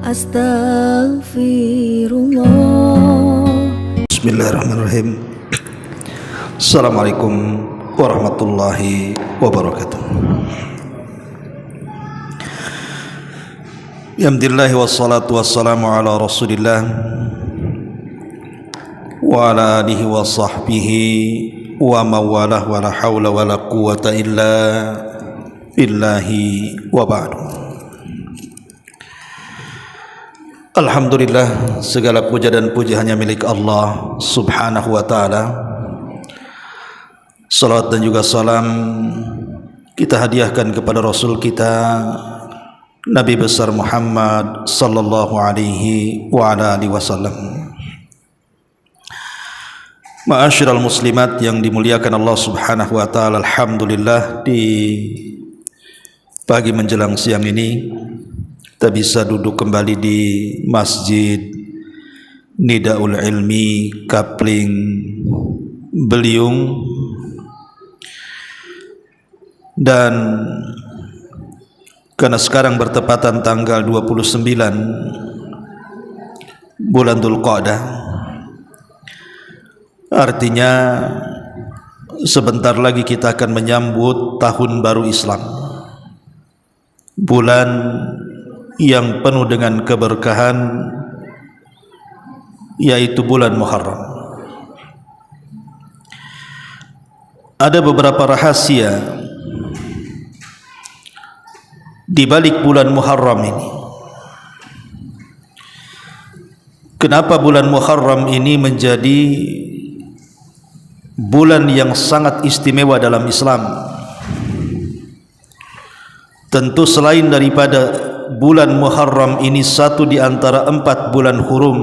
Astaghfirullah. Bismillahirrahmanirrahim. Assalamualaikum warahmatullahi wabarakatuh. Alhamdulillah wassalatu wassalamu ala Rasulillah wa ala alihi wa sahbihi wa mawalah wa la hawla wa la quwata illa billahi wa ba'du. Alhamdulillah, segala puja dan puji hanya milik Allah subhanahu wa ta'ala. Salawat dan juga salam kita hadiahkan kepada Rasul kita Nabi besar Muhammad sallallahu alaihi wa ala alihi wasallam. Ma'asyiral muslimat yang dimuliakan Allah subhanahu wa ta'ala, alhamdulillah di pagi menjelang siang ini kita bisa duduk kembali di Masjid Nidaul Ilmi Kapling Beliung, dan karena sekarang bertepatan tanggal 29 bulan Dzulqa'dah, artinya sebentar lagi kita akan menyambut tahun baru Islam, bulan yang penuh dengan keberkahan, yaitu bulan Muharram. Ada beberapa rahasia di balik bulan Muharram ini. Kenapa bulan Muharram ini menjadi bulan yang sangat istimewa dalam Islam? Tentu selain daripada bulan Muharram ini satu di antara 4 bulan hurum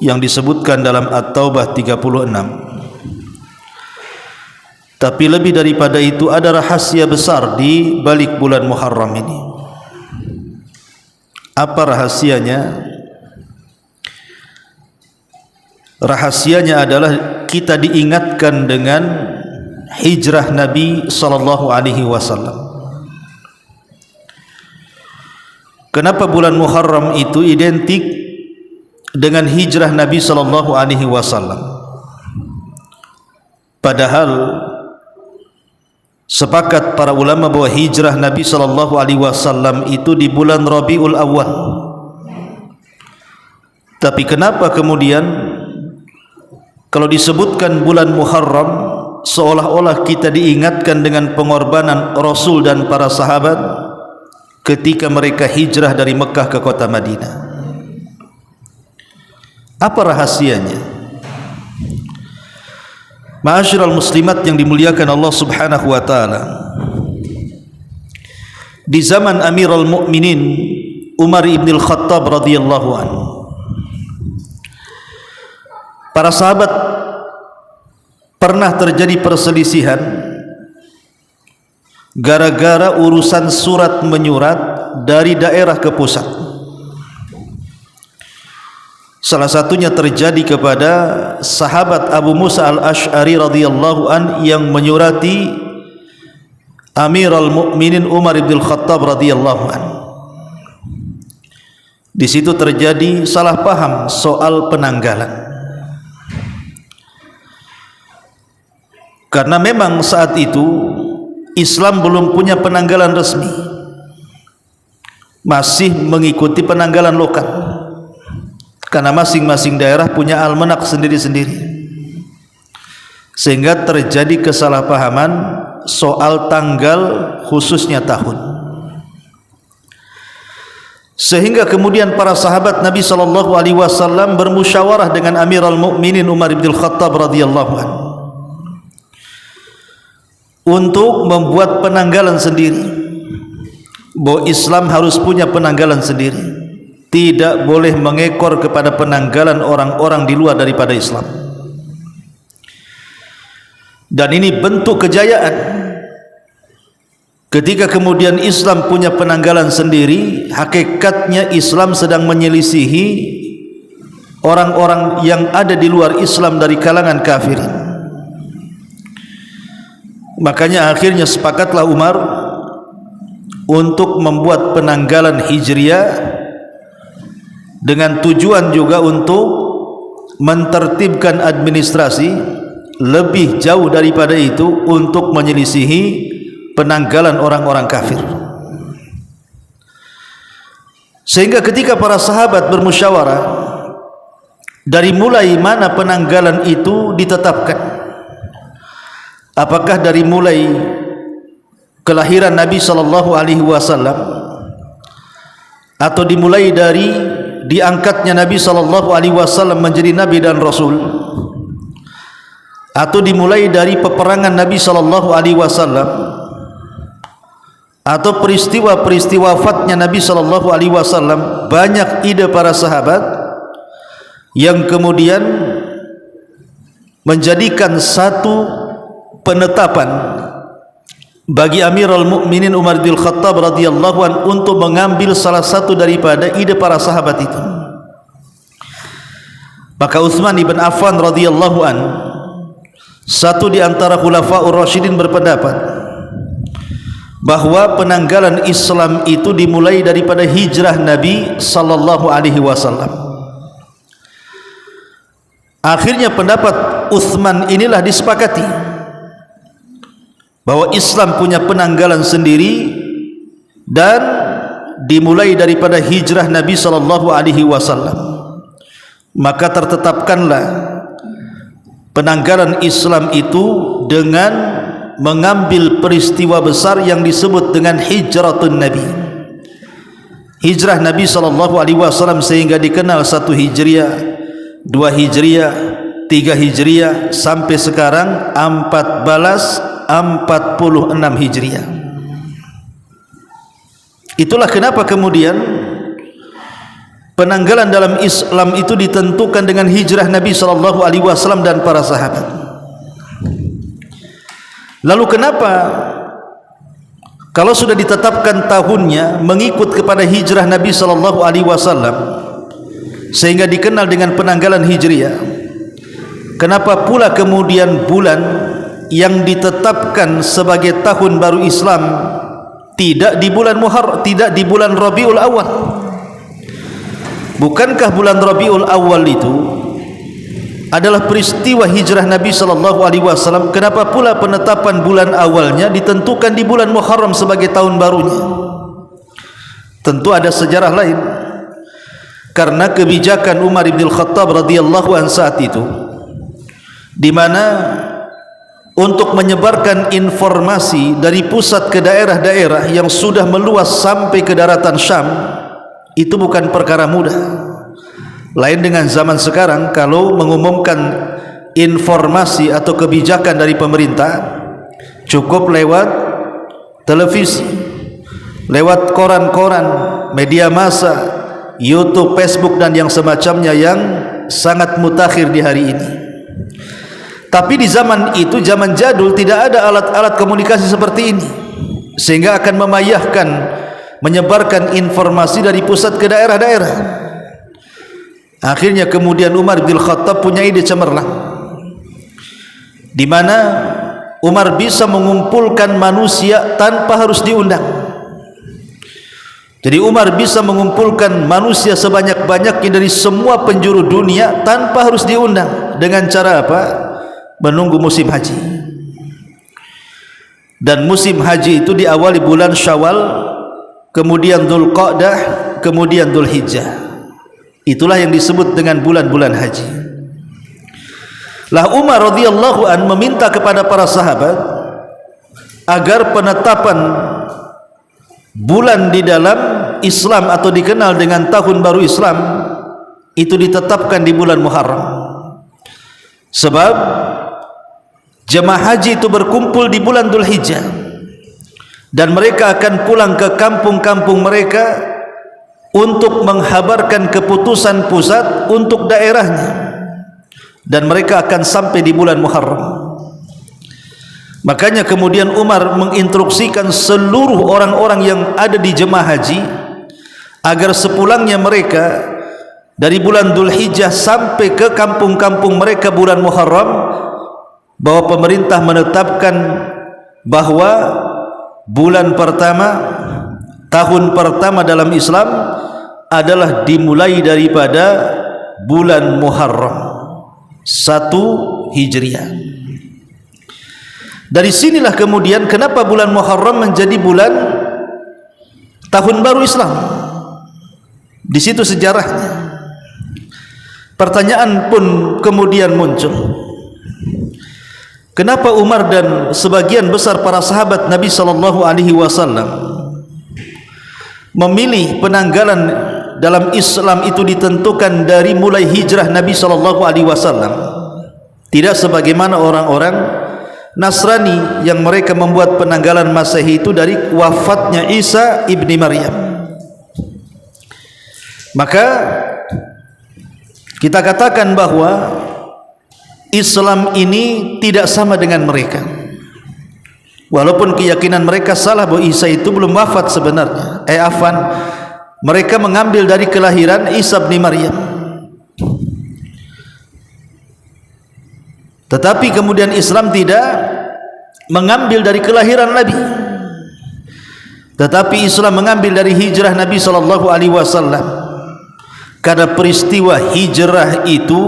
yang disebutkan dalam At-Taubah 36, tapi lebih daripada itu ada rahasia besar di balik bulan Muharram ini. Apa rahasianya? Rahasianya adalah kita diingatkan dengan hijrah Nabi sallallahu alaihi wasallam. Kenapa bulan Muharram itu identik dengan hijrah Nabi sallallahu alaihi wasallam? Padahal sepakat para ulama bahwa hijrah Nabi sallallahu alaihi wasallam itu di bulan Rabiul Awal. Tapi kenapa kemudian kalau disebutkan bulan Muharram seolah-olah kita diingatkan dengan pengorbanan Rasul dan para sahabat ketika mereka hijrah dari Mekah ke kota Madinah? Apa rahasianya? Ma'asyiral muslimat yang dimuliakan Allah subhanahu wa ta'ala, di zaman Amirul Mukminin Umar ibn al-Khattab radhiyallahu anhu, para sahabat pernah terjadi perselisihan gara-gara urusan surat menyurat dari daerah ke pusat. Salah satunya terjadi kepada sahabat Abu Musa al-Ash'ari radhiyallahu an yang menyurati Amirul Mukminin Umar bin Khattab radhiyallahu an. Di situ terjadi salah paham soal penanggalan. Karena memang saat itu Islam belum punya penanggalan resmi, masih mengikuti penanggalan lokal, karena masing-masing daerah punya almanak sendiri-sendiri, sehingga terjadi kesalahpahaman soal tanggal, khususnya tahun. Sehingga kemudian para sahabat Nabi sallallahu alaihi wasallam bermusyawarah dengan Amirul Mukminin Umar bin Khattab radhiyallahu anhu untuk membuat penanggalan sendiri, bahwa Islam harus punya penanggalan sendiri, tidak boleh mengekor kepada penanggalan orang-orang di luar daripada Islam. Dan ini bentuk kejayaan. Ketika kemudian Islam punya penanggalan sendiri, hakikatnya Islam sedang menyelisihi orang-orang yang ada di luar Islam dari kalangan kafirin. Makanya akhirnya sepakatlah Umar untuk membuat penanggalan Hijriah dengan tujuan juga untuk mentertibkan administrasi, lebih jauh daripada itu untuk menyelisihi penanggalan orang-orang kafir. Sehingga ketika para sahabat bermusyawarah dari mulai mana penanggalan itu ditetapkan, apakah dari mulai kelahiran Nabi sallallahu alaihi wasallam, atau dimulai dari diangkatnya Nabi sallallahu alaihi wasallam menjadi nabi dan rasul, atau dimulai dari peperangan Nabi sallallahu alaihi wasallam, atau peristiwa-peristiwa wafatnya Nabi sallallahu alaihi wasallam. Banyak ide para sahabat yang kemudian menjadikan satu penetapan bagi Amirul Mukminin Umar bin Khattab radhiyallahu an untuk mengambil salah satu daripada ide para sahabat itu. Maka Utsman ibn Affan radhiyallahu an, satu di antara khulafaur rasyidin, berpendapat bahwa penanggalan Islam itu dimulai daripada hijrah Nabi sallallahu alaihi wasallam. Akhirnya pendapat Utsman inilah disepakati bahwa Islam punya penanggalan sendiri dan dimulai daripada hijrah Nabi sallallahu alaihi wasallam. Maka tertetapkanlah penanggalan Islam itu dengan mengambil peristiwa besar yang disebut dengan hijratun Nabi, hijrah Nabi sallallahu alaihi wasallam, sehingga dikenal 1 Hijriah, 2 Hijriah, 3 Hijriah, sampai sekarang 1446 Hijriah. Itulah kenapa kemudian penanggalan dalam Islam itu ditentukan dengan hijrah Nabi sallallahu alaihi wasallam dan para sahabat. Lalu kenapa kalau sudah ditetapkan tahunnya mengikut kepada hijrah Nabi sallallahu alaihi wasallam sehingga dikenal dengan penanggalan Hijriah, kenapa pula kemudian bulan yang ditetapkan sebagai tahun baru Islam tidak di bulan Muharram, tidak di bulan Rabiul Awal? Bukankah bulan Rabiul Awal itu adalah peristiwa hijrah Nabi sallallahu alaihi wasallam? Kenapa pula penetapan bulan awalnya ditentukan di bulan Muharram sebagai tahun barunya? Tentu ada sejarah lain. Karena kebijakan Umar bin Khattab radhiyallahu anhu saat itu, di mana untuk menyebarkan informasi dari pusat ke daerah-daerah yang sudah meluas sampai ke daratan Syam, itu bukan perkara mudah. Lain dengan zaman sekarang, kalau mengumumkan informasi atau kebijakan dari pemerintah cukup lewat televisi, lewat koran-koran, media massa, YouTube, Facebook dan yang semacamnya yang sangat mutakhir di hari ini. Tapi di zaman itu, zaman jadul, tidak ada alat-alat komunikasi seperti ini, sehingga akan memayahkan menyebarkan informasi dari pusat ke daerah-daerah. Akhirnya kemudian Umar bin Khattab punya ide cemerlang, di mana Umar bisa mengumpulkan manusia tanpa harus diundang. Jadi Umar bisa mengumpulkan manusia sebanyak-banyaknya dari semua penjuru dunia tanpa harus diundang. Dengan cara apa? Menunggu musim haji. Dan musim haji itu diawali bulan Syawal, kemudian Dzulqa'dah, kemudian Dzulhijjah. Itulah yang disebut dengan bulan-bulan haji. Lah Umar radhiyallahu an meminta kepada para sahabat agar penetapan bulan di dalam Islam atau dikenal dengan tahun baru Islam itu ditetapkan di bulan Muharram. Sebab jemaah haji itu berkumpul di bulan Dzulhijjah dan mereka akan pulang ke kampung-kampung mereka untuk menghabarkan keputusan pusat untuk daerahnya, dan mereka akan sampai di bulan Muharram. Makanya kemudian Umar menginstruksikan seluruh orang-orang yang ada di jemaah haji agar sepulangnya mereka dari bulan Dzulhijjah sampai ke kampung-kampung mereka bulan Muharram, bahwa pemerintah menetapkan bahwa bulan pertama, tahun pertama dalam Islam adalah dimulai daripada bulan Muharram 1 Hijriah. Dari sinilah kemudian kenapa bulan Muharram menjadi bulan tahun baru Islam. Di situ sejarahnya. Pertanyaan pun kemudian muncul, kenapa Umar dan sebagian besar para sahabat Nabi SAW memilih penanggalan dalam Islam itu ditentukan dari mulai hijrah Nabi SAW, tidak sebagaimana orang-orang Nasrani yang mereka membuat penanggalan Masehi itu dari wafatnya Isa ibni Maryam. Maka kita katakan bahwa Islam ini tidak sama dengan mereka, walaupun keyakinan mereka salah bahwa Isa itu belum wafat sebenarnya. Mereka mengambil dari kelahiran Isa bin Maryam, tetapi kemudian Islam tidak mengambil dari kelahiran Nabi, tetapi Islam mengambil dari hijrah Nabi SAW. Karena peristiwa hijrah itu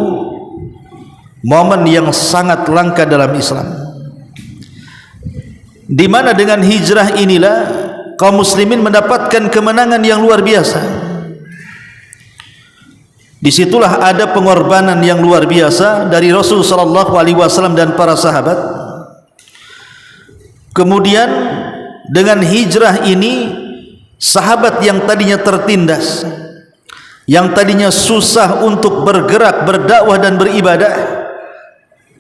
momen yang sangat langka dalam Islam, di mana dengan hijrah inilah kaum muslimin mendapatkan kemenangan yang luar biasa. Disitulah ada pengorbanan yang luar biasa dari Rasul SAW dan para sahabat. Kemudian dengan hijrah ini, sahabat yang tadinya tertindas, yang tadinya susah untuk bergerak, berdakwah dan beribadah,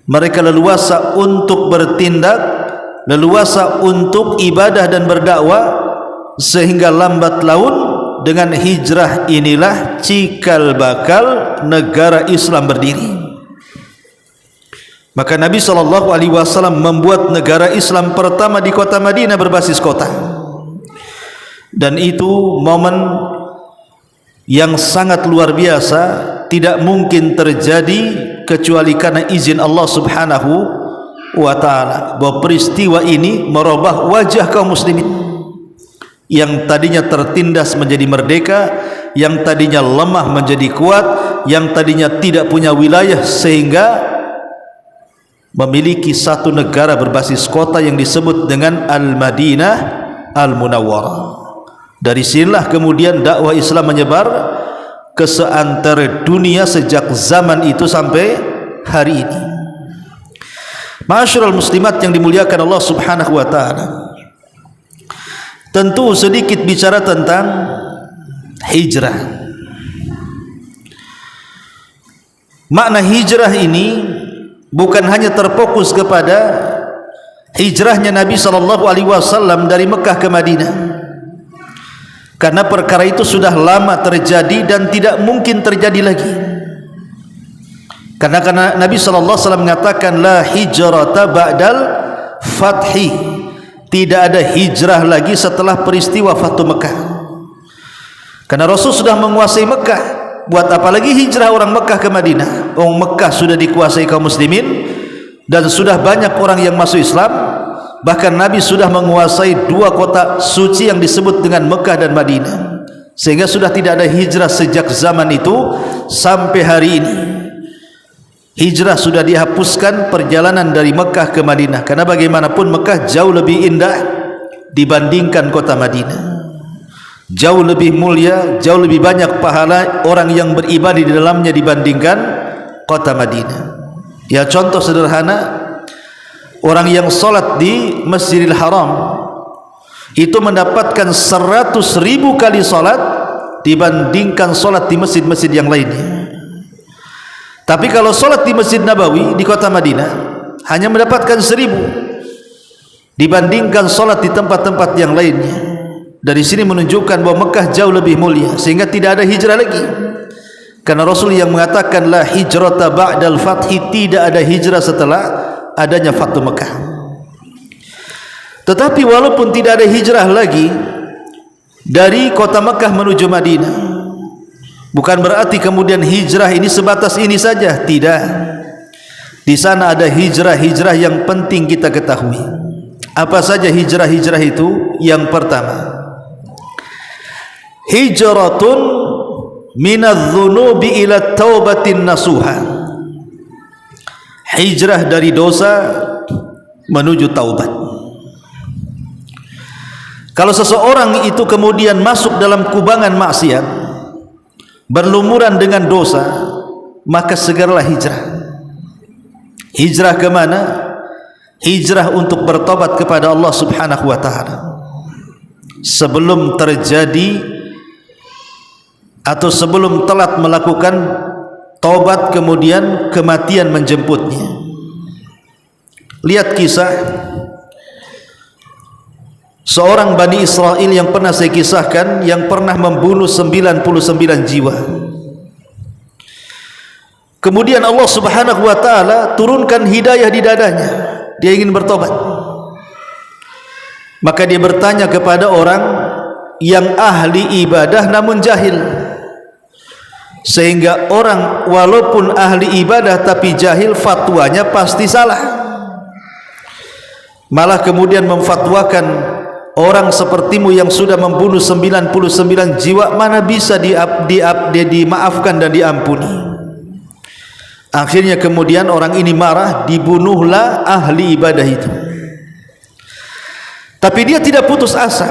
mereka leluasa untuk bertindak, leluasa untuk ibadah dan berdakwah, sehingga lambat laun dengan hijrah inilah cikal bakal negara Islam berdiri. Maka Nabi SAW membuat negara Islam pertama di kota Madinah berbasis kota, dan itu momen yang sangat luar biasa, tidak mungkin terjadi kecuali karena izin Allah Subhanahu wa ta'ala. Bahwa peristiwa ini merubah wajah kaum muslimin yang tadinya tertindas menjadi merdeka, yang tadinya lemah menjadi kuat, yang tadinya tidak punya wilayah sehingga memiliki satu negara berbasis kota yang disebut dengan Al-Madinah Al-Munawwarah. Dari sinilah kemudian dakwah Islam menyebar ke seantero dunia sejak zaman itu sampai hari ini. Ma'asyiral muslimat yang dimuliakan Allah Subhanahu wa ta'ala, tentu sedikit bicara tentang hijrah. Makna hijrah ini bukan hanya terfokus kepada hijrahnya Nabi SAW dari Mekah ke Madinah, karena perkara itu sudah lama terjadi dan tidak mungkin terjadi lagi. Karena Nabi SAW mengatakan la hijrata ba'dal fathi, tidak ada hijrah lagi setelah peristiwa Fathu Mekah. Karena Rasul sudah menguasai Mekah, buat apa lagi hijrah orang Mekah ke Madinah? Mekah sudah dikuasai kaum muslimin dan sudah banyak orang yang masuk Islam. Bahkan Nabi sudah menguasai 2 kota suci yang disebut dengan Mekah dan Madinah, sehingga sudah tidak ada hijrah sejak zaman itu sampai hari ini. Hijrah sudah dihapuskan, perjalanan dari Mekah ke Madinah, karena bagaimanapun Mekah jauh lebih indah dibandingkan kota Madinah, jauh lebih mulia, jauh lebih banyak pahala orang yang beribadah di dalamnya dibandingkan kota Madinah. Ya, contoh sederhana, orang yang sholat di Masjidil Haram itu mendapatkan 100.000 kali sholat dibandingkan sholat di masjid-masjid yang lainnya. Tapi kalau sholat di Masjid Nabawi di kota Madinah hanya mendapatkan 1.000 dibandingkan sholat di tempat-tempat yang lainnya. Dari sini menunjukkan bahwa Mekah jauh lebih mulia, sehingga tidak ada hijrah lagi. Karena Rasul yang mengatakan la hijrata ba'dal fathi, tidak ada hijrah setelah adanya Fathu Mekah. Tetapi walaupun tidak ada hijrah lagi dari kota Mekah menuju Madinah, bukan berarti kemudian hijrah ini sebatas ini saja. Tidak. Di sana ada hijrah-hijrah yang penting kita ketahui. Apa saja hijrah-hijrah itu? Yang pertama, hijratun minadz-dzunubi ila taubatin nasuha, hijrah dari dosa menuju taubat. Kalau seseorang itu kemudian masuk dalam kubangan maksiat, berlumuran dengan dosa, maka segeralah hijrah. Hijrah ke mana? Hijrah untuk bertobat kepada Allah Subhanahu wa taala sebelum terjadi atau sebelum telat melakukan tobat kemudian kematian menjemputnya. Lihat kisah seorang Bani Israel yang pernah saya kisahkan, yang pernah membunuh 99 jiwa. Kemudian Allah Subhanahu wa taala turunkan hidayah di dadanya, dia ingin bertobat. Maka dia bertanya kepada orang yang ahli ibadah namun jahil, sehingga orang walaupun ahli ibadah tapi jahil, fatwanya pasti salah. Malah kemudian memfatwakan orang sepertimu yang sudah membunuh 99 jiwa, mana bisa dimaafkan dan diampuni. Akhirnya kemudian orang ini marah, dibunuhlah ahli ibadah itu. Tapi dia tidak putus asa,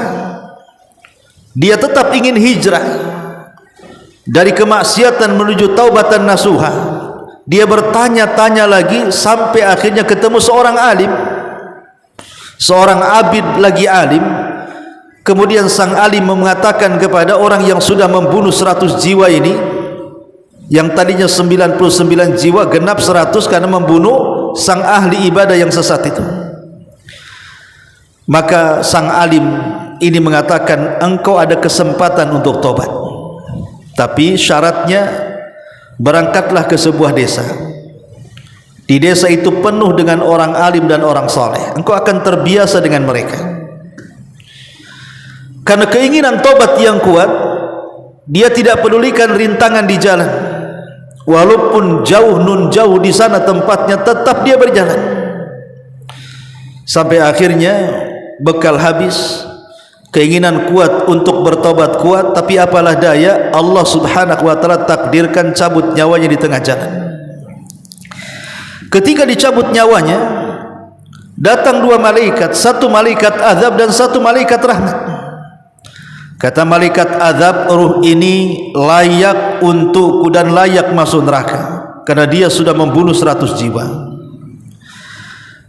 dia tetap ingin hijrah dari kemaksiatan menuju taubatan nasuha. Dia bertanya-tanya lagi sampai akhirnya ketemu seorang alim, seorang abid lagi alim. Kemudian sang alim mengatakan kepada orang yang sudah membunuh 100 jiwa ini, yang tadinya 99 jiwa genap 100 karena membunuh sang ahli ibadah yang sesat itu. Maka sang alim ini mengatakan, engkau ada kesempatan untuk tobat, tapi syaratnya berangkatlah ke sebuah desa. Di desa itu penuh dengan orang alim dan orang soleh, engkau akan terbiasa dengan mereka. Karena keinginan tobat yang kuat, dia tidak pedulikan rintangan di jalan. Walaupun jauh nun jauh di sana tempatnya, tetap dia berjalan. Sampai akhirnya bekal habis, keinginan kuat untuk bertobat kuat, tapi apalah daya, Allah Subhanahu wa taala takdirkan cabut nyawanya di tengah jalan. Ketika dicabut nyawanya, datang dua malaikat, satu malaikat azab dan satu malaikat rahmat. Kata malaikat azab, ruh ini layak untukku dan layak masuk neraka karena dia sudah membunuh 100 jiwa.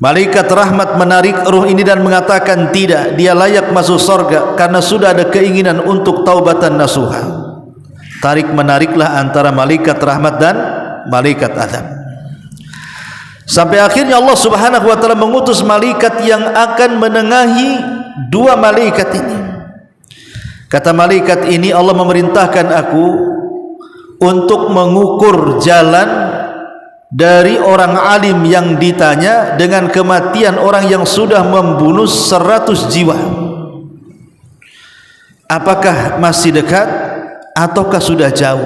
Malaikat rahmat menarik ruh ini dan mengatakan, tidak, dia layak masuk surga karena sudah ada keinginan untuk taubatan nasuha. Tarik menariklah antara malaikat rahmat dan malaikat azab. Sampai akhirnya Allah Subhanahu wa taala mengutus malaikat yang akan menengahi dua malaikat ini. Kata malaikat ini, Allah memerintahkan aku untuk mengukur jalan dari orang alim yang ditanya dengan kematian orang yang sudah membunuh 100 jiwa. Apakah masih dekat ataukah sudah jauh?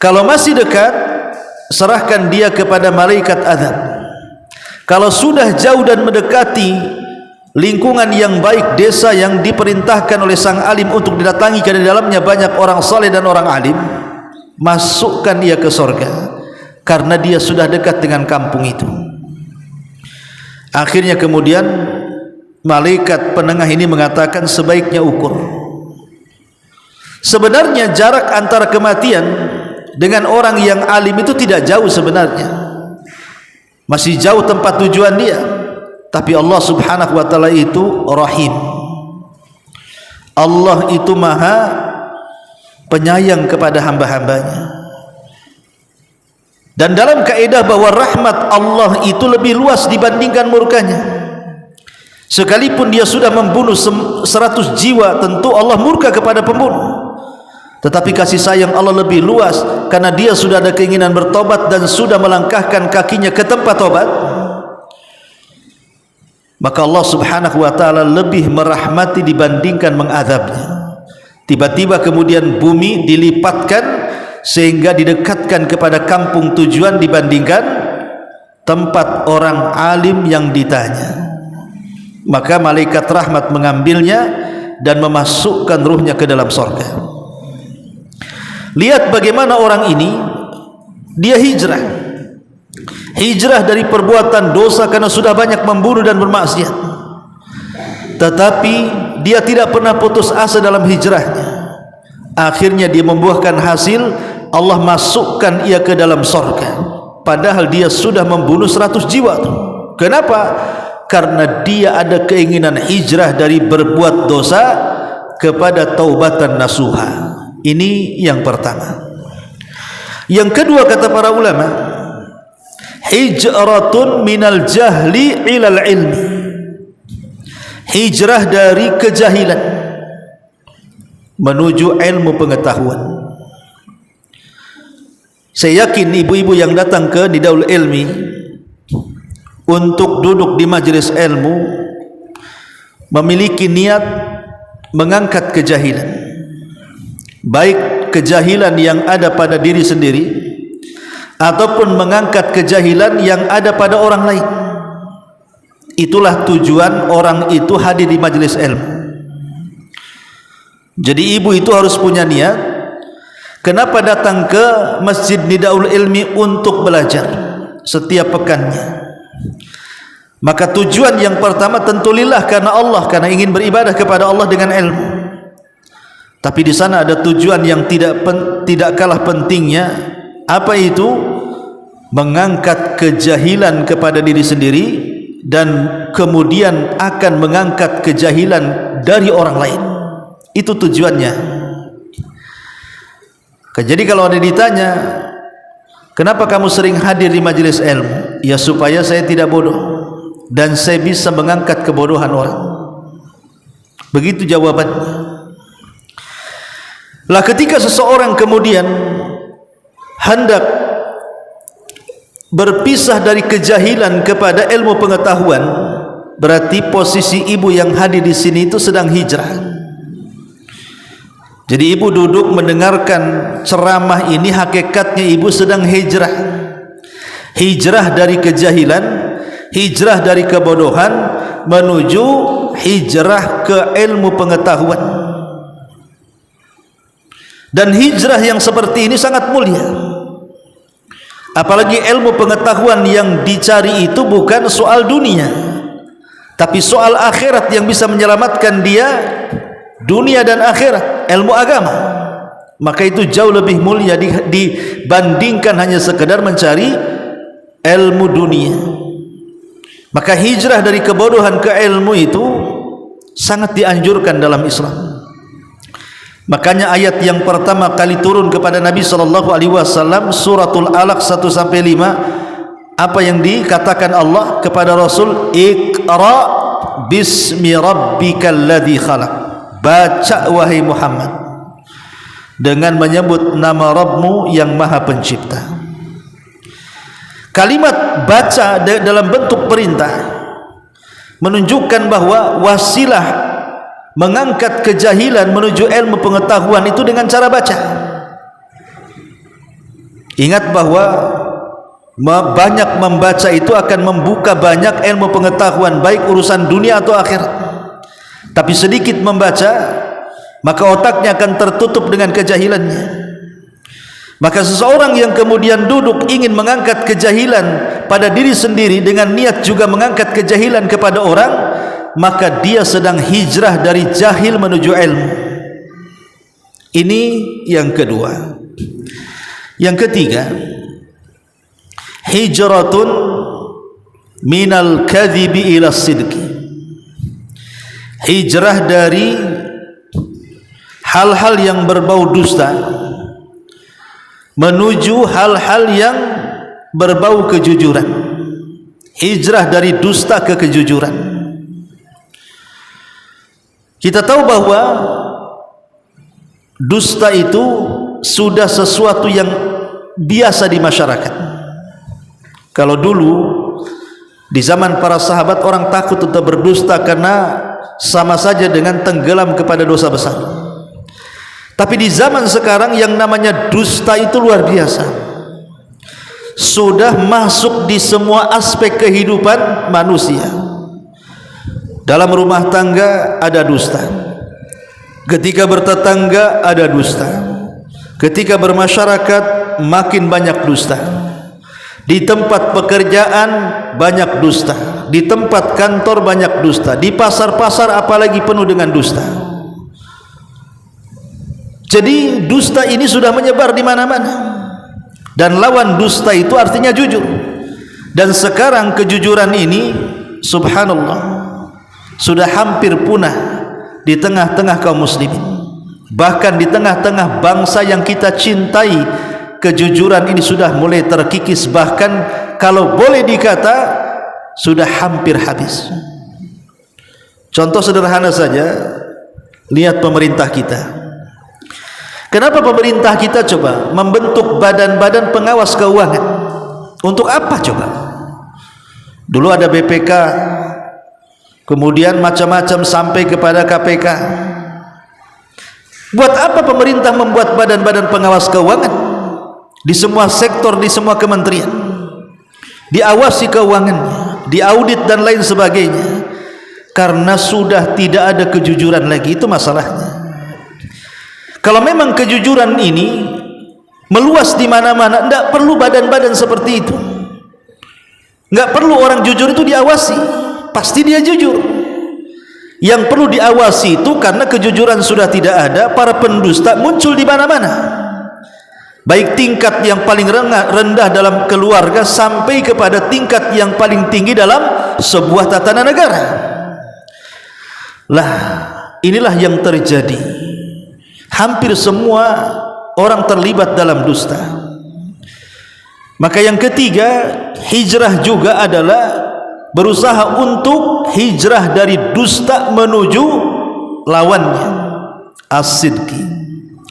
Kalau masih dekat, serahkan dia kepada malaikat azab. Kalau sudah jauh dan mendekati lingkungan yang baik, desa yang diperintahkan oleh sang alim untuk didatangi karena di dalamnya banyak orang saleh dan orang alim, masukkan dia ke surga karena dia sudah dekat dengan kampung itu. Akhirnya kemudian malaikat penengah ini mengatakan, sebaiknya ukur. Sebenarnya jarak antara kematian dengan orang yang alim itu tidak jauh sebenarnya, masih jauh tempat tujuan dia. Tapi Allah Subhanahu wa taala itu Rahim. Allah itu Maha penyayang kepada hamba-hambanya. Dan dalam kaidah bahwa rahmat Allah itu lebih luas dibandingkan murkanya. Sekalipun dia sudah membunuh 100 jiwa, tentu Allah murka kepada pembunuh. Tetapi kasih sayang Allah lebih luas karena dia sudah ada keinginan bertobat dan sudah melangkahkan kakinya ke tempat tobat. Maka Allah Subhanahu wa taala lebih merahmati dibandingkan mengadabnya. Tiba-tiba kemudian bumi dilipatkan sehingga didekatkan kepada kampung tujuan dibandingkan tempat orang alim yang ditanya. Maka malaikat rahmat mengambilnya dan memasukkan ruhnya ke dalam surga. Lihat bagaimana orang ini, dia hijrah dari perbuatan dosa karena sudah banyak membunuh dan bermaksiat, tetapi dia tidak pernah putus asa dalam hijrahnya. Akhirnya dia membuahkan hasil, Allah masukkan ia ke dalam surga, padahal dia sudah membunuh 100 jiwa tuh. Kenapa? Karena dia ada keinginan hijrah dari berbuat dosa kepada taubatan nasuha. Ini yang pertama. Yang kedua, kata para ulama, hijratun minal jahli ilal ilmi, hijrah dari kejahilan menuju ilmu pengetahuan. Saya yakin ibu-ibu yang datang ke Nidaul Ilmi untuk duduk di majelis ilmu memiliki niat mengangkat kejahilan, baik kejahilan yang ada pada diri sendiri ataupun mengangkat kejahilan yang ada pada orang lain. Itulah tujuan orang itu hadir di majelis ilmu. Jadi ibu itu harus punya niat. Kenapa datang ke Masjid Nidaul Ilmi untuk belajar setiap pekannya? Maka tujuan yang pertama tentu lillah, karena Allah, karena ingin beribadah kepada Allah dengan ilmu. Tapi di sana ada tujuan yang tidak kalah pentingnya. Apa itu? Mengangkat kejahilan kepada diri sendiri dan kemudian akan mengangkat kejahilan dari orang lain. Itu tujuannya. Jadi kalau ada ditanya, kenapa kamu sering hadir di majelis ilmu? Ya supaya saya tidak bodoh dan saya bisa mengangkat kebodohan orang. Begitu jawabannya. Lah ketika seseorang kemudian hendak berpisah dari kejahilan kepada ilmu pengetahuan, berarti posisi ibu yang hadir di sini itu sedang hijrah. Jadi ibu duduk mendengarkan ceramah ini, hakikatnya ibu sedang hijrah. Hijrah dari kejahilan, hijrah dari kebodohan menuju hijrah ke ilmu pengetahuan. Dan hijrah yang seperti ini sangat mulia. Apalagi ilmu pengetahuan yang dicari itu bukan soal dunia, tapi soal akhirat yang bisa menyelamatkan dia dunia dan akhirat, ilmu agama. Maka itu jauh lebih mulia dibandingkan hanya sekedar mencari ilmu dunia. Maka hijrah dari kebodohan ke ilmu itu sangat dianjurkan dalam Islam. Makanya ayat yang pertama kali turun kepada Nabi SAW, suratul Alaq 1-5, apa yang dikatakan Allah kepada Rasul? Iqra bismi rabbikal ladzi khalaq. Baca wahai Muhammad dengan menyebut nama Rabbmu yang Maha Pencipta. Kalimat baca dalam bentuk perintah menunjukkan bahwa wasilah mengangkat kejahilan menuju ilmu pengetahuan itu dengan cara baca. Ingat bahwa banyak membaca itu akan membuka banyak ilmu pengetahuan, baik urusan dunia atau akhirat. Tapi sedikit membaca, maka otaknya akan tertutup dengan kejahilannya. Maka seseorang yang kemudian duduk ingin mengangkat kejahilan pada diri sendiri dengan niat juga mengangkat kejahilan kepada orang, maka dia sedang hijrah dari jahil menuju ilmu. Ini yang kedua. Yang ketiga, hijratun minal kadhibi ila sidqi, hijrah dari hal-hal yang berbau dusta menuju hal-hal yang berbau kejujuran. Hijrah dari dusta ke kejujuran. Kita tahu bahwa dusta itu sudah sesuatu yang biasa di masyarakat. Kalau dulu di zaman para sahabat orang takut untuk berdusta karena sama saja dengan tenggelam kepada dosa besar. Tapi di zaman sekarang yang namanya dusta itu luar biasa, sudah masuk di semua aspek kehidupan manusia. Dalam rumah tangga ada dusta, ketika bertetangga ada dusta, Ketika bermasyarakat makin banyak dusta. Di tempat pekerjaan banyak dusta, di tempat kantor banyak dusta, di pasar-pasar apalagi penuh dengan dusta. Jadi dusta ini sudah menyebar di mana-mana. Dan lawan dusta itu artinya jujur. Dan sekarang kejujuran ini subhanallah sudah hampir punah di tengah-tengah kaum muslimin. Bahkan di tengah-tengah bangsa yang kita cintai, kejujuran ini sudah mulai terkikis, bahkan kalau boleh dikata sudah hampir habis. Contoh sederhana saja, lihat pemerintah kita. Kenapa pemerintah kita coba membentuk badan-badan pengawas keuangan? Untuk apa coba? Dulu ada BPK, kemudian macam-macam sampai kepada KPK. Buat apa pemerintah membuat badan-badan pengawas keuangan? Di semua sektor, di semua kementerian, diawasi keuangannya, diaudit dan lain sebagainya. Karena sudah tidak ada kejujuran lagi, itu masalahnya. Kalau memang kejujuran ini meluas di mana-mana, tidak perlu badan-badan seperti itu. Tidak perlu orang jujur itu diawasi, pasti dia jujur. Yang perlu diawasi itu karena kejujuran sudah tidak ada, para pendusta muncul di mana-mana. Baik tingkat yang paling rendah dalam keluarga sampai kepada tingkat yang paling tinggi dalam sebuah tatanan negara. Lah, inilah yang terjadi. Hampir semua orang terlibat dalam dusta. Maka yang ketiga, hijrah juga adalah berusaha untuk hijrah dari dusta menuju lawannya, as-sidqi,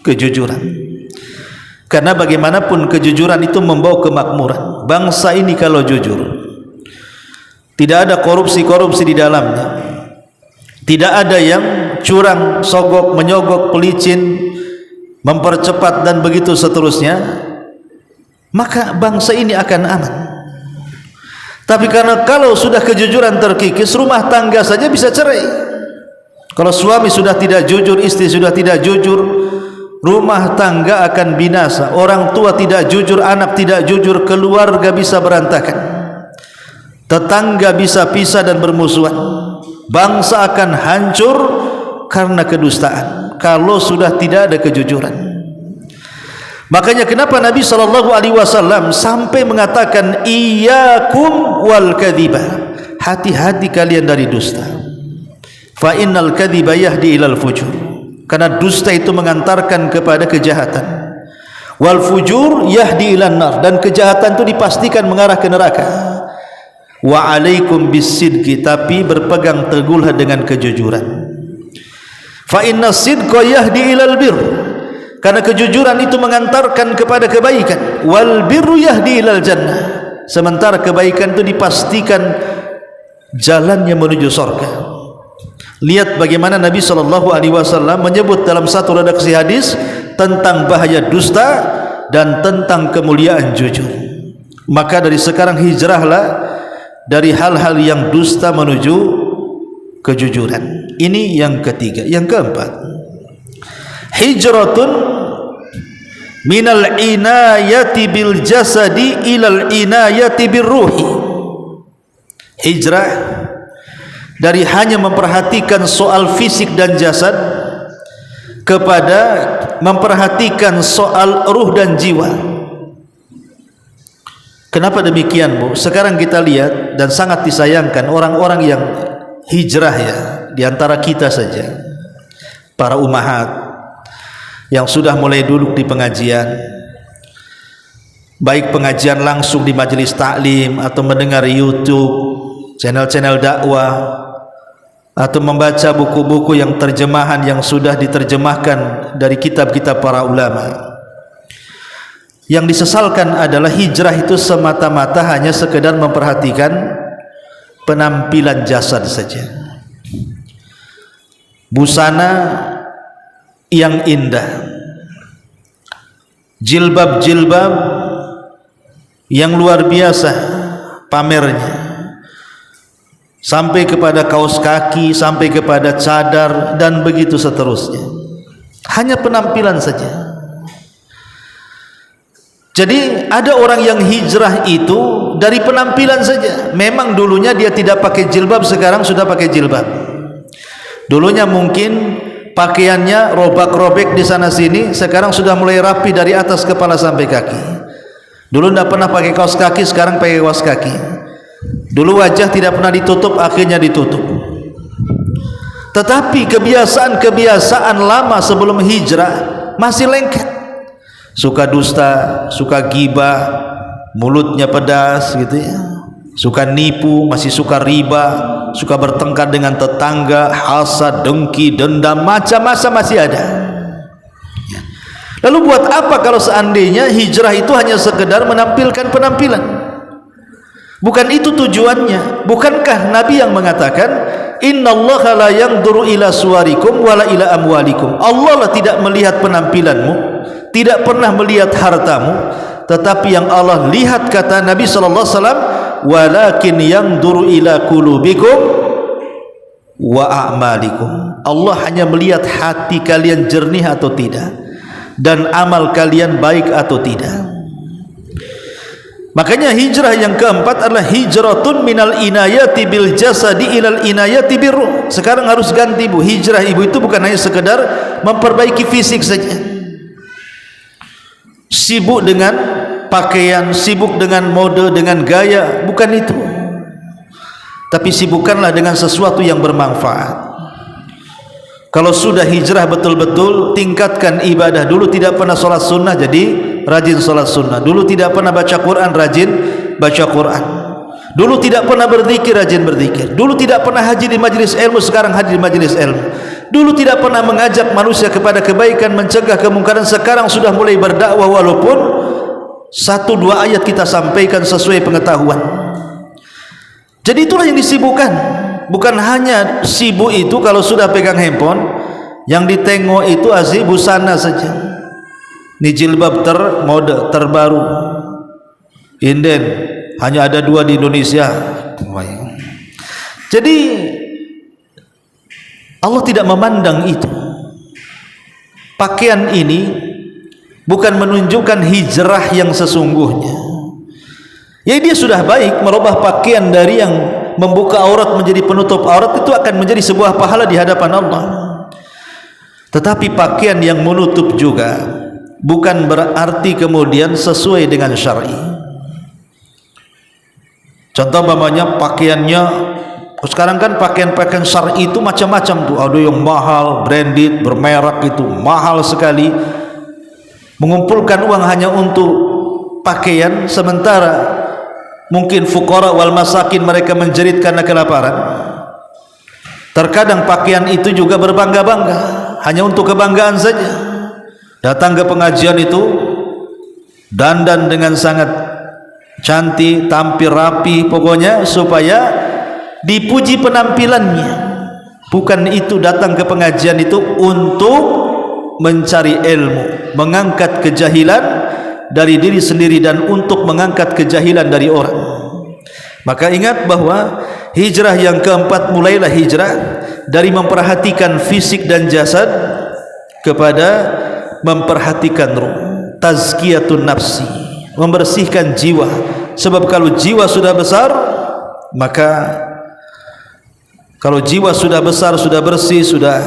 kejujuran. Karena bagaimanapun kejujuran itu membawa kemakmuran. Bangsa ini kalau jujur, tidak ada korupsi-korupsi di dalamnya, tidak ada yang curang, sogok, menyogok, pelicin, mempercepat dan begitu seterusnya, maka bangsa ini akan aman. Tapi karena kalau sudah kejujuran terkikis, rumah tangga saja bisa cerai. Kalau suami sudah tidak jujur, istri sudah tidak jujur, rumah tangga akan binasa. Orang tua tidak jujur, anak tidak jujur, keluarga bisa berantakan, tetangga bisa pisah dan bermusuhan, bangsa akan hancur karena kedustaan kalau sudah tidak ada kejujuran. Makanya kenapa Nabi SAW sampai mengatakan iyyakum wal kadhiba, hati-hati kalian dari dusta. Fa innal kadhiba yahdi ilal fujur, karena dusta itu mengantarkan kepada kejahatan. Wal fujur yahdi ilan nar, dan kejahatan itu dipastikan mengarah ke neraka. Wa alaikum bisidqi, tapi berpegang teguhlah dengan kejujuran. Fa inna sidqa yahdi ilal bir, karena kejujuran itu mengantarkan kepada kebaikan. Wal birru yahdi ilal jannah, sementara kebaikan itu dipastikan jalannya menuju surga. Lihat bagaimana Nabi SAW menyebut dalam satu redaksi hadis tentang bahaya dusta dan tentang kemuliaan jujur. Maka dari sekarang hijrahlah dari hal-hal yang dusta menuju kejujuran. Ini yang ketiga. Yang keempat, hijratun minal inayati bil jasadi ilal inayati bir ruhi. Hijrah dari hanya memperhatikan soal fisik dan jasad kepada memperhatikan soal ruh dan jiwa. Kenapa demikian, Bu? Sekarang kita lihat dan sangat disayangkan orang-orang yang hijrah, ya, di antara kita saja, para ummahat yang sudah mulai duduk di pengajian, baik pengajian langsung di majelis taklim atau mendengar YouTube, channel-channel dakwah, atau membaca buku-buku yang terjemahan yang sudah diterjemahkan dari kitab-kitab para ulama. Yang disesalkan adalah hijrah itu semata-mata hanya sekedar memperhatikan penampilan jasad saja, busana yang indah, jilbab-jilbab yang luar biasa pamernya, sampai kepada kaos kaki, sampai kepada cadar dan begitu seterusnya. Hanya penampilan saja. Jadi ada orang yang hijrah itu dari penampilan saja. Memang dulunya dia tidak pakai jilbab, sekarang sudah pakai jilbab. Dulunya mungkin pakaiannya robak-robek di sana sini, sekarang sudah mulai rapi dari atas kepala sampai kaki. Dulu tidak pernah pakai kaos kaki, sekarang pakai kaos kaki. Dulu wajah tidak pernah ditutup, akhirnya ditutup. Tetapi kebiasaan-kebiasaan lama sebelum hijrah masih lengket. Suka dusta, suka gibah, mulutnya pedas gitu ya. Suka nipu, masih suka riba, suka bertengkar dengan tetangga, hasad, dengki, dendam, macam-macam masih ada. Lalu buat apa kalau seandainya hijrah itu hanya sekedar menampilkan penampilan? Bukan itu tujuannya. Bukankah Nabi yang mengatakan, innallaha la yanzuru ila suwarikum wala ila amwalikum. Allah lah tidak melihat penampilanmu, tidak pernah melihat hartamu, tetapi yang Allah lihat, kata Nabi sallallahu alaihi wasallam, walakin yanzuru ila qulubikum wa a'malikum. Allah hanya melihat hati kalian jernih atau tidak, dan amal kalian baik atau tidak. Makanya hijrah yang keempat adalah hijratun minal inayati bil jasadi ilal inayati bir ruh. Sekarang harus ganti, Bu. Hijrah ibu itu bukan hanya sekedar memperbaiki fisik saja, sibuk dengan pakaian, sibuk dengan mode, dengan gaya, bukan itu. Tapi sibukkanlah dengan sesuatu yang bermanfaat. Kalau sudah hijrah betul-betul, tingkatkan ibadah. Dulu tidak pernah sholat sunnah, jadi rajin sholat sunnah. Dulu tidak pernah baca Quran, rajin baca Quran. Dulu tidak pernah berzikir, rajin berzikir. Dulu tidak pernah haji di majelis ilmu, sekarang haji di majelis ilmu. Dulu tidak pernah mengajak manusia kepada kebaikan, mencegah kemungkaran, sekarang sudah mulai berdakwah, walaupun 1-2 ayat kita sampaikan sesuai pengetahuan. Jadi itulah yang disibukkan. Bukan hanya sibuk itu kalau sudah pegang handphone, yang ditengok itu asli busana saja. Ini jilbab termode, terbaru, inden, hanya ada 2 di Indonesia. Jadi Allah tidak memandang itu. Pakaian ini bukan menunjukkan hijrah yang sesungguhnya. Ya, dia sudah baik merubah pakaian dari yang membuka aurat menjadi penutup aurat, itu akan menjadi sebuah pahala di hadapan Allah. Tetapi pakaian yang menutup juga bukan berarti kemudian sesuai dengan syar'i. Contoh umpamanya pakaiannya sekarang kan pakaian-pakaian syar'i itu macam-macam tuh. Ada yang mahal, branded, bermerek, itu mahal sekali. Mengumpulkan uang hanya untuk pakaian, sementara mungkin fuqara wal masakin mereka menjerit karena kelaparan. Terkadang pakaian itu juga berbangga-bangga, hanya untuk kebanggaan saja. Datang ke pengajian itu dandan dengan sangat cantik, tampil rapi, pokoknya supaya dipuji penampilannya. Bukan itu, datang ke pengajian itu untuk mencari ilmu, mengangkat kejahilan dari diri sendiri dan untuk mengangkat kejahilan dari orang. Maka ingat bahwa hijrah yang keempat, mulailah hijrah dari memperhatikan fisik dan jasad kepada memperhatikan ruh, tazkiyatun nafsi, membersihkan jiwa. Sebab kalau jiwa sudah besar, maka kalau jiwa sudah besar, sudah bersih, sudah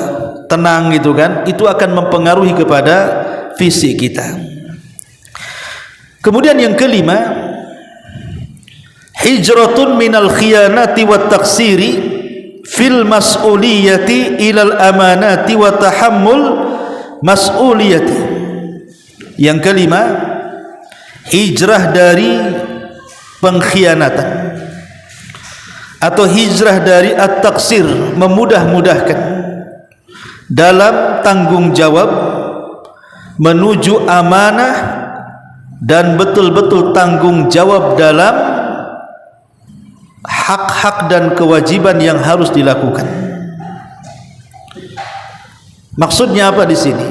tenang gitu kan, itu akan mempengaruhi kepada fisik kita. Kemudian yang kelima, hijratun minal khiyanati wat taqsiri fil mas'uliyati ilal amanati wa tahammul mas'uliyati. Yang kelima, hijrah dari pengkhianatan atau hijrah dari at-taqsir, memudah-mudahkan dalam tanggung jawab menuju amanah dan betul-betul tanggung jawab dalam hak-hak dan kewajiban yang harus dilakukan. Maksudnya apa di sini?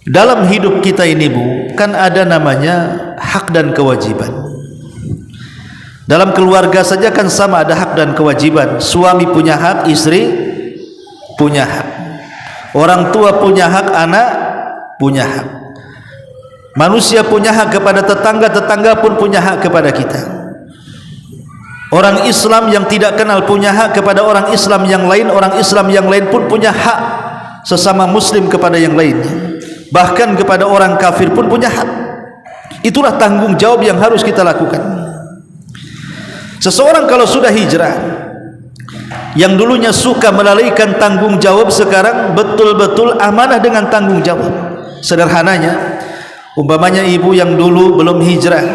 Dalam hidup kita ini, Bu, kan ada namanya hak dan kewajiban. Dalam keluarga saja kan sama, ada hak dan kewajiban. Suami punya hak, istri punya hak. Orang tua punya hak, anak punya hak. Manusia punya hak kepada tetangga, tetangga pun punya hak kepada kita. Orang Islam yang tidak kenal punya hak kepada orang Islam yang lain, orang Islam yang lain pun punya hak sesama muslim kepada yang lainnya. Bahkan kepada orang kafir pun punya hak. Itulah tanggung jawab yang harus kita lakukan. Seseorang kalau sudah hijrah, yang dulunya suka melalaikan tanggung jawab, sekarang betul-betul amanah dengan tanggung jawab. Sederhananya, umpamanya ibu yang dulu belum hijrah,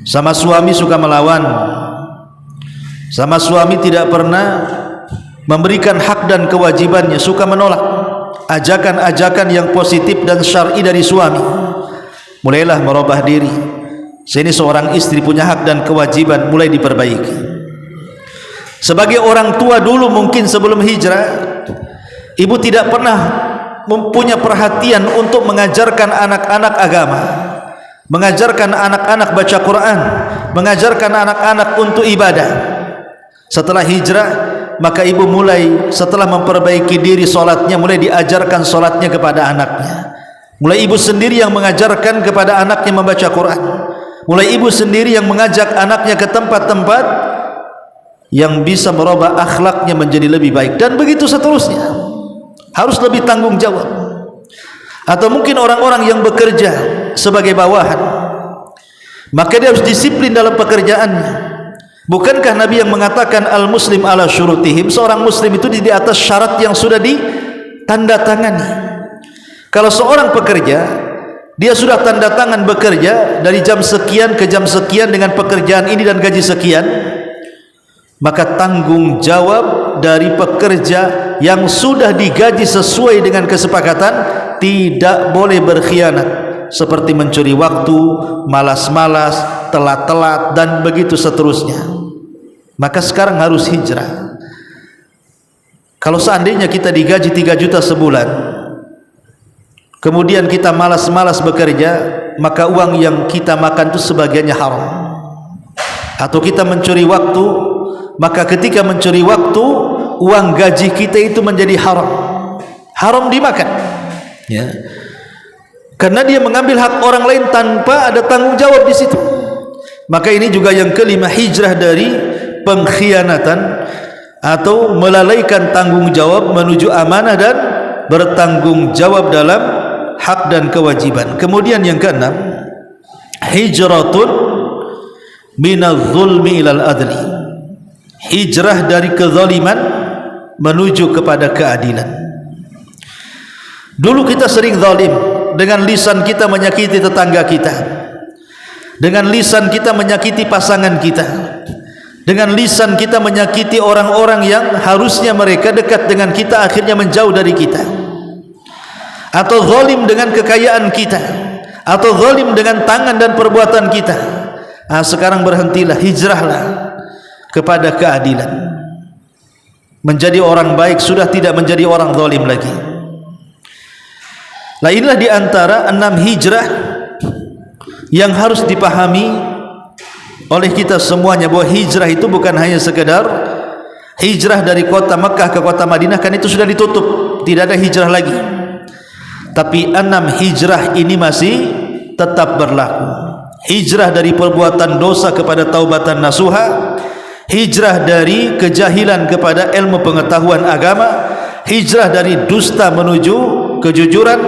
sama suami suka melawan, sama suami tidak pernah memberikan hak dan kewajibannya, suka menolak ajakan-ajakan yang positif dan syar'i dari suami. Mulailah merubah diri. Sini seorang istri punya hak dan kewajiban, mulai diperbaiki. Sebagai orang tua dulu mungkin sebelum hijrah, ibu tidak pernah mempunyai perhatian untuk mengajarkan anak-anak agama, mengajarkan anak-anak baca Quran, mengajarkan anak-anak untuk ibadah. Setelah hijrah, maka ibu mulai setelah memperbaiki diri solatnya, mulai diajarkan solatnya kepada anaknya. Mulai ibu sendiri yang mengajarkan kepada anaknya membaca Quran. Mulai ibu sendiri yang mengajak anaknya ke tempat-tempat yang bisa merubah akhlaknya menjadi lebih baik, dan begitu seterusnya. Harus lebih tanggung jawab. Atau mungkin orang-orang yang bekerja sebagai bawahan, maka dia harus disiplin dalam pekerjaannya. Bukankah Nabi yang mengatakan al-muslim ala syurutihim, seorang muslim itu di atas syarat yang sudah ditandatangani. Kalau seorang pekerja, dia sudah tanda tangan bekerja dari jam sekian ke jam sekian dengan pekerjaan ini dan gaji sekian, maka tanggung jawab dari pekerja yang sudah digaji sesuai dengan kesepakatan tidak boleh berkhianat, seperti mencuri waktu, malas-malas, telat-telat, dan begitu seterusnya. Maka sekarang harus hijrah. Kalau seandainya kita digaji 3 juta sebulan, kemudian kita malas-malas bekerja, maka uang yang kita makan itu sebagiannya haram. Atau kita mencuri waktu, maka ketika mencuri waktu, uang gaji kita itu menjadi haram, haram dimakan, ya. Karena dia mengambil hak orang lain tanpa ada tanggung jawab di situ. Maka ini juga yang kelima, hijrah dari pengkhianatan atau melalaikan tanggung jawab menuju amanah dan bertanggung jawab dalam hak dan kewajiban. Kemudian yang keenam, hijratun minadz zulmi ilal adli, hijrah dari kezaliman menuju kepada keadilan. Dulu kita sering zalim, dengan lisan kita menyakiti tetangga kita, dengan lisan kita menyakiti pasangan kita, dengan lisan kita menyakiti orang-orang yang harusnya mereka dekat dengan kita, akhirnya menjauh dari kita. Atau zalim dengan kekayaan kita, atau zalim dengan tangan dan perbuatan kita. Sekarang berhentilah, hijrahlah kepada keadilan, menjadi orang baik, sudah tidak menjadi orang zalim lagi. Nah, inilah diantara 6 hijrah yang harus dipahami oleh kita semuanya, bahwa hijrah itu bukan hanya sekedar hijrah dari kota Mekah ke kota Madinah, kan itu sudah ditutup, tidak ada hijrah lagi. Tapi 6 hijrah ini masih tetap berlaku. Hijrah dari perbuatan dosa kepada taubatan nasuha, hijrah dari kejahilan kepada ilmu pengetahuan agama, hijrah dari dusta menuju kejujuran,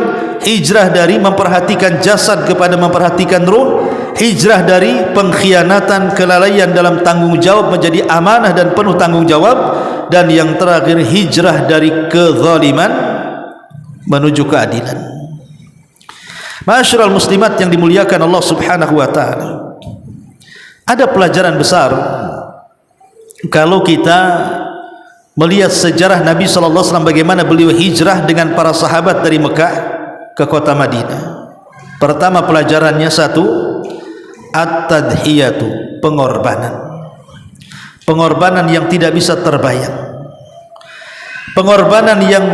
hijrah dari memperhatikan jasad kepada memperhatikan ruh, hijrah dari pengkhianatan, kelalaian dalam tanggung jawab menjadi amanah dan penuh tanggung jawab, dan yang terakhir hijrah dari kezaliman menuju keadilan. Ma'asyiral muslimat yang dimuliakan Allah Subhanahu wa taala, ada pelajaran besar kalau kita melihat sejarah Nabi sallallahu alaihi wasallam, bagaimana beliau hijrah dengan para sahabat dari Mekah ke kota Madinah. Pertama pelajarannya, satu, at-tadhiyatu, pengorbanan. Pengorbanan yang tidak bisa terbayang, pengorbanan yang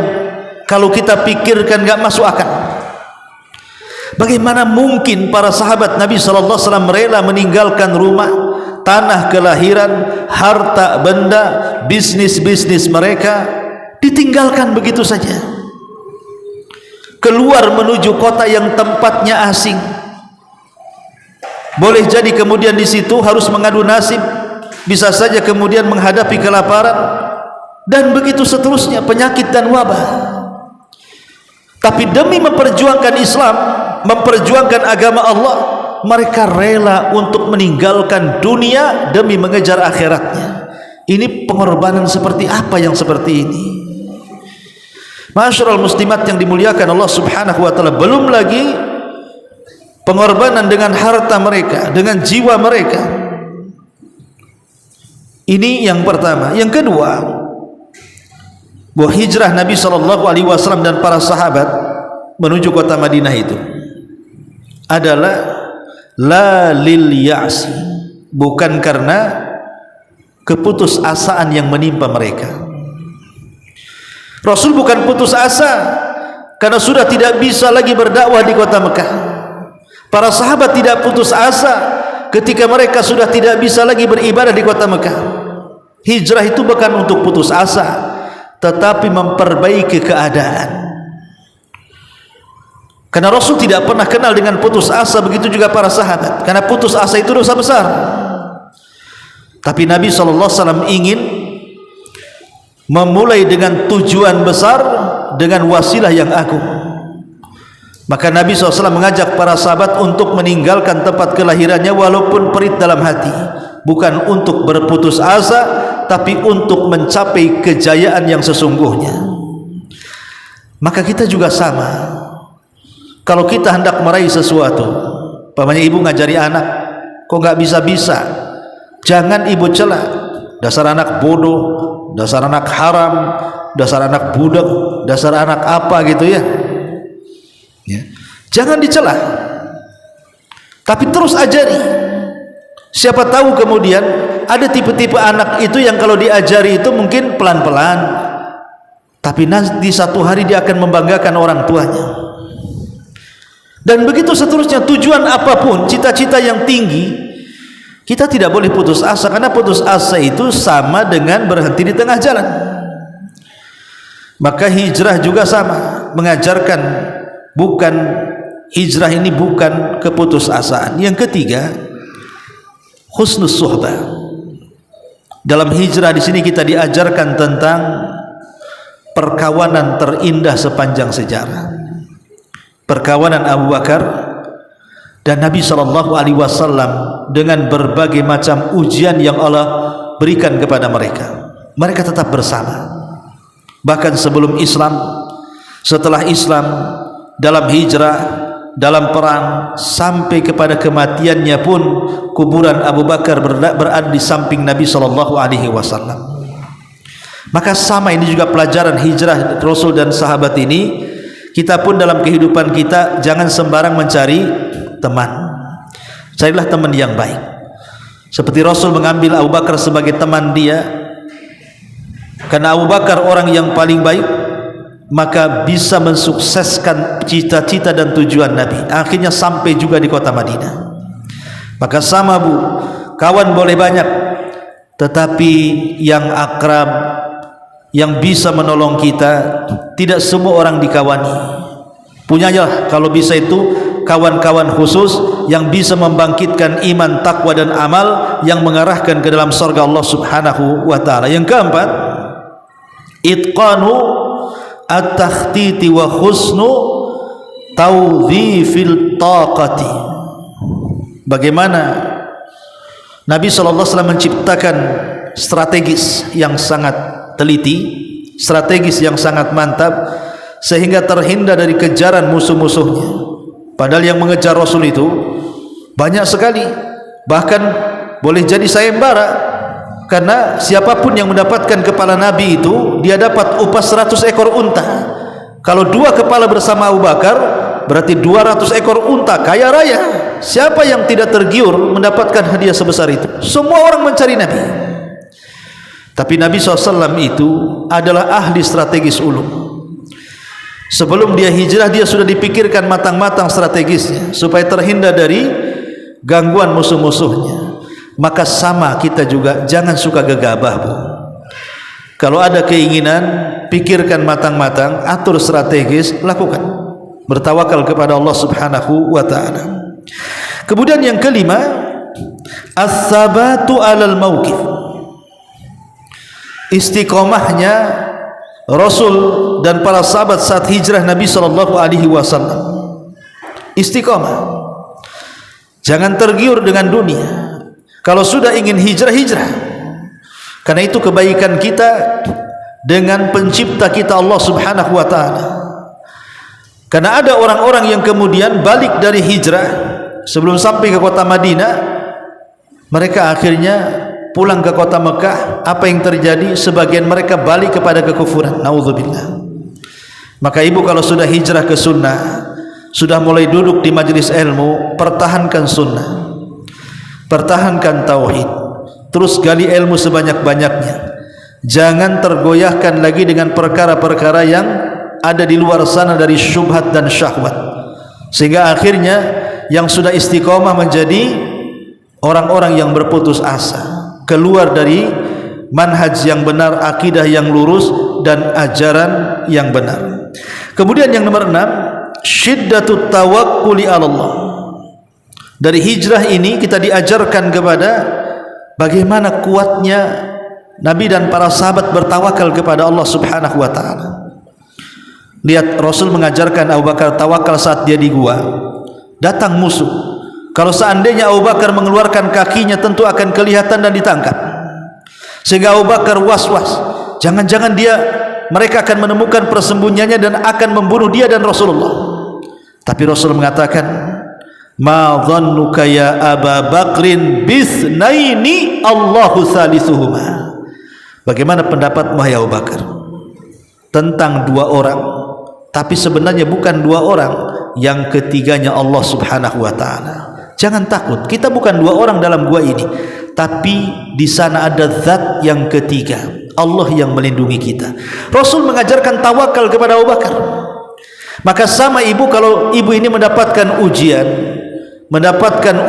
kalau kita pikirkan enggak masuk akal. Bagaimana mungkin para sahabat Nabi sallallahu alaihi wasallam rela meninggalkan rumah, tanah kelahiran, harta benda, bisnis-bisnis mereka, ditinggalkan begitu saja. keluar menuju kota yang tempatnya asing. Boleh jadi kemudian di situ harus mengadu nasib, bisa saja kemudian menghadapi kelaparan, dan begitu seterusnya, penyakit dan wabah. Tapi demi memperjuangkan Islam, memperjuangkan agama Allah, mereka rela untuk meninggalkan dunia demi mengejar akhiratnya. Ini pengorbanan seperti apa yang seperti ini? Ma'asyiral muslimat yang dimuliakan Allah Subhanahu wa taala, belum lagi pengorbanan dengan harta mereka, dengan jiwa mereka. Ini yang pertama. Yang kedua, bahwa hijrah Nabi SAW dan para sahabat menuju kota Madinah itu adalah la lil ya'si, bukan karena keputusasaan yang menimpa mereka. Rasul bukan putus asa karena sudah tidak bisa lagi berdakwah di kota Mekah. Para sahabat tidak putus asa ketika mereka sudah tidak bisa lagi beribadah di kota Mekah. Hijrah itu bukan untuk putus asa, tetapi memperbaiki keadaan. Karena Rasul tidak pernah kenal dengan putus asa, begitu juga para sahabat. Karena putus asa itu dosa besar. Tapi Nabi SAW ingin memulai dengan tujuan besar, dengan wasilah yang agung. Maka Nabi SAW mengajak para sahabat untuk meninggalkan tempat kelahirannya walaupun perit dalam hati, bukan untuk berputus asa, tapi untuk mencapai kejayaan yang sesungguhnya. Maka kita juga sama. Kalau kita hendak meraih sesuatu, umpamanya ibu ngajari anak, kok nggak bisa-bisa, jangan ibu cela, dasar anak bodoh, dasar anak haram, dasar anak budak, dasar anak apa gitu ya. Jangan dicela, tapi terus ajari. Siapa tahu kemudian ada tipe-tipe anak itu yang kalau diajari itu mungkin pelan-pelan, tapi nanti satu hari dia akan membanggakan orang tuanya. Dan begitu seterusnya. Tujuan apapun, cita-cita yang tinggi, kita tidak boleh putus asa, karena putus asa itu sama dengan berhenti di tengah jalan. Maka hijrah juga sama, mengajarkan bukan hijrah ini bukan keputusasaan. Yang ketiga, husnus suhbah. Dalam hijrah di sini kita diajarkan tentang perkawanan terindah sepanjang sejarah. Perkawanan Abu Bakar dan Nabi SAW dengan berbagai macam ujian yang Allah berikan kepada mereka. Mereka tetap bersama. Bahkan sebelum Islam, setelah Islam, dalam hijrah, dalam perang, sampai kepada kematiannya pun kuburan Abu Bakar berada di samping Nabi SAW. Maka sama, ini juga pelajaran hijrah Rasul dan sahabat ini. Kita pun dalam kehidupan kita jangan sembarang mencari teman. Carilah teman yang baik. Seperti Rasul mengambil Abu Bakar sebagai teman dia, karena Abu Bakar orang yang paling baik, maka bisa mensukseskan cita-cita dan tujuan Nabi. Akhirnya sampai juga di kota Madinah. Maka sama Bu, kawan boleh banyak, tetapi yang akrab, yang bisa menolong kita, tidak semua orang dikawani. Punyalah kalau bisa itu kawan-kawan khusus yang bisa membangkitkan iman, takwa dan amal yang mengarahkan ke dalam surga Allah Subhanahu wa taala. Yang keempat, itqanu at-takhtiti wa husnu tawdhifil taqati. Bagaimana Nabi SAW menciptakan strategis yang sangat teliti, strategis yang sangat mantap, sehingga terhindar dari kejaran musuh-musuhnya. Padahal yang mengejar Rasul itu banyak sekali, bahkan boleh jadi sayembara, karena siapapun yang mendapatkan kepala Nabi itu, dia dapat upah 100 ekor unta. Kalau 2 kepala bersama Abu Bakar, berarti 200 ekor unta, kaya raya. Siapa yang tidak tergiur mendapatkan hadiah sebesar itu? Semua orang mencari Nabi. Tapi Nabi SAW itu adalah ahli strategis ulum. Sebelum dia hijrah, dia sudah dipikirkan matang-matang strategisnya supaya terhindar dari gangguan musuh-musuhnya. Maka sama kita juga, jangan suka gegabah Bu. Kalau ada keinginan, pikirkan matang-matang, atur strategis, lakukan. bertawakal kepada Allah Subhanahu wa taala. Kemudian yang kelima, as-sabatu 'alal mauqif. Istiqomahnya Rasul dan para sahabat saat hijrah Nabi sallallahu alaihi wasallam. Istiqomah. Jangan tergiur dengan dunia. Kalau sudah ingin hijrah, hijrah. Karena itu kebaikan kita dengan pencipta kita Allah Subhanahu wa taala. Karena ada orang-orang yang kemudian balik dari hijrah sebelum sampai ke kota Madinah, mereka akhirnya pulang ke kota Mekah. Apa yang terjadi? Sebagian mereka balik kepada kekufuran. Nauzubillah. Maka ibu kalau sudah hijrah ke sunnah, sudah mulai duduk di majelis ilmu, pertahankan sunnah, pertahankan tauhid, terus gali ilmu sebanyak-banyaknya. Jangan tergoyahkan lagi dengan perkara-perkara yang ada di luar sana dari syubhat dan syahwat, sehingga akhirnya yang sudah istiqomah menjadi orang-orang yang berputus asa, keluar dari manhaj yang benar, akidah yang lurus dan ajaran yang benar. Kemudian yang nomor 6, syiddatut tawakkuli 'ala Allah. Dari hijrah ini kita diajarkan kepada bagaimana kuatnya Nabi dan para sahabat bertawakal kepada Allah Subhanahu wa taala. Lihat, Rasul mengajarkan Abu Bakar tawakal saat dia di gua. Datang musuh. Kalau seandainya Abu Bakar mengeluarkan kakinya, tentu akan kelihatan dan ditangkap. Sehingga Abu Bakar was-was. Jangan-jangan mereka akan menemukan persembunyiannya dan akan membunuh dia dan Rasulullah. Tapi Rasul mengatakan, "Ma dhannuka ya Aba Bakrin bisnaini Allahu salisuhuma." Bagaimana pendapatmu ya Abu Bakar tentang dua orang, tapi sebenarnya bukan dua orang, yang ketiganya Allah Subhanahu wa taala. Jangan takut, kita bukan dua orang dalam gua ini, tapi di sana ada zat yang ketiga, Allah yang melindungi kita. Rasul mengajarkan tawakal kepada Abu Bakar. Maka sama ibu, kalau ibu ini mendapatkan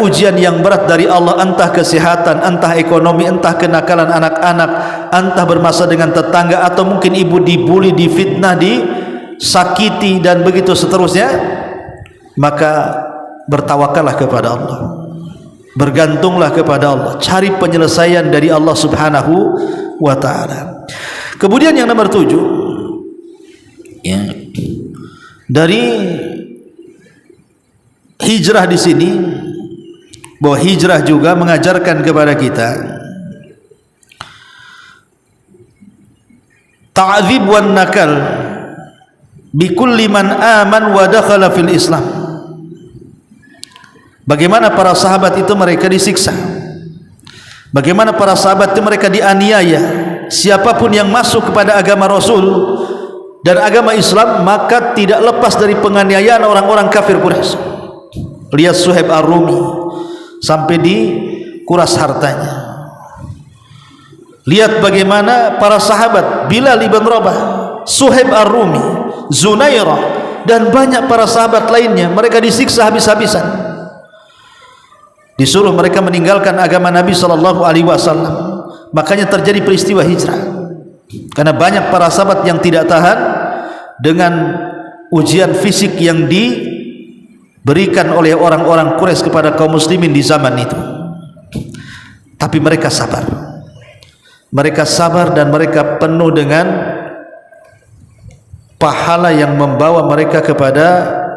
ujian yang berat dari Allah, entah kesehatan, entah ekonomi, entah kenakalan anak-anak, entah bermasalah dengan tetangga, atau mungkin ibu dibuli, difitnah, disakiti dan begitu seterusnya, maka bertawakallah kepada Allah, bergantunglah kepada Allah, cari penyelesaian dari Allah Subhanahu wa taala. Kemudian yang nomor 7, ya, dari hijrah di sini, bahwa hijrah juga mengajarkan kepada kita ta'dzib wan nakal bi kulli man aman wa dakhala fil Islam. Bagaimana para sahabat itu mereka disiksa, bagaimana para sahabat itu mereka dianiaya. Siapapun yang masuk kepada agama Rasul dan agama Islam, maka tidak lepas dari penganiayaan orang-orang kafir Quraisy. Lihat Suhaib Ar-Rumi, sampai dikuras hartanya. Lihat bagaimana para sahabat, Bilal ibn Rabah, Suhaib Ar-Rumi, Zunairah, dan banyak para sahabat lainnya, mereka disiksa habis-habisan. Disuruh mereka meninggalkan agama Nabi sallallahu alaihi wasallam. Makanya terjadi peristiwa hijrah. Karena banyak para sahabat yang tidak tahan dengan ujian fisik yang diberikan oleh orang-orang Quraisy kepada kaum muslimin di zaman itu. Tapi mereka sabar. Mereka sabar dan mereka penuh dengan pahala yang membawa mereka kepada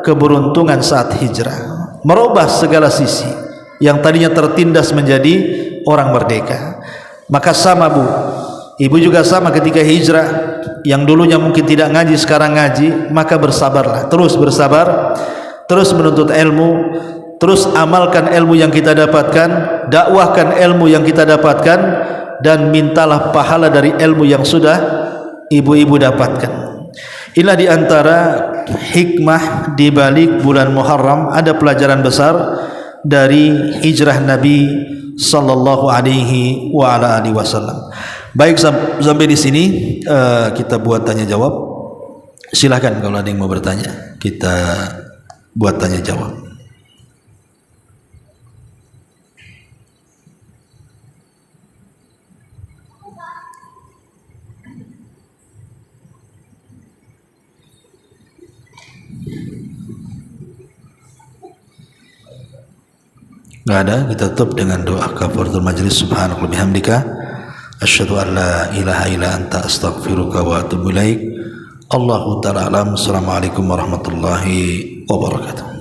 keberuntungan saat hijrah. Merubah segala sisi yang tadinya tertindas menjadi orang merdeka. Maka sama bu, ibu juga sama ketika hijrah, yang dulunya mungkin tidak ngaji sekarang ngaji, maka bersabarlah, terus bersabar, terus menuntut ilmu, terus amalkan ilmu yang kita dapatkan, dakwahkan ilmu yang kita dapatkan, dan mintalah pahala dari ilmu yang sudah ibu-ibu dapatkan. Inilah diantara hikmah di balik bulan Muharram, ada pelajaran besar dari hijrah Nabi sallallahu alaihi wa ala alihi wasallam. Baik, sampai di sini kita buat tanya jawab. Silakan kalau ada yang mau bertanya, kita buat tanya jawab. Enggak ada. Kita tutup dengan doa kafaratul majlis. Subhanallah bihamdika asyhadu an la ilaha illa anta astaghfiruka wa atubu ilaik. Allahu ta'ala alam. Assalamualaikum warahmatullahi wabarakatuh.